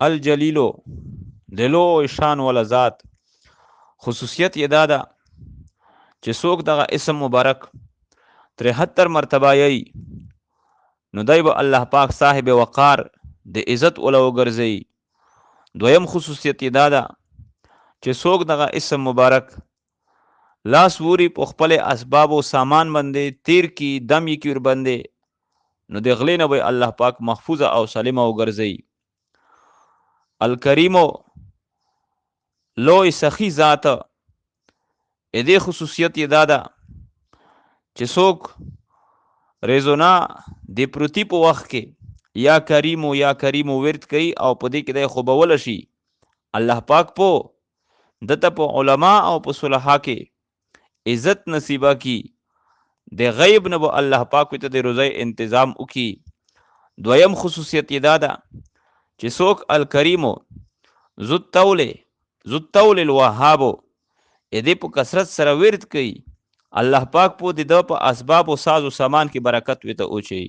الجلیلو دلو شان ولا ذات خصوصیت یې دا ده چې څوک دغه اسم مبارک 73 مرتبه یی نو دی به الله پاک صاحب وقار د عزت ولا وګرځي. دویم خصوصیت یې دا ده چې څوک دغه اسم مبارک لاس ووري په خپل اسباب او سامان باندې تیر کی دم یې کی ور باندې نو د غلې نه به الله پاک محفوظه او سالمه وګرځي. الکریمو لوی سخی ذات دې خصوصیت یې دا ده چې څوک ریزونا د پروتی په وخت کې یا کریمو ورد کوي او په دې کې د خوبول شي الله پاک په دته په علما او په صلحا کې عزت نصیبه کی د غیب نه به الله پاک ته د روزي تنظیم وکي. دویم خصوصیت یې دا ده چې څوک الکریمو ذو الطول الوهاب دې په کثرت سره ورد کوي الله پاک په د په اسباب او ساز او سامان کې برکت وته اوچي.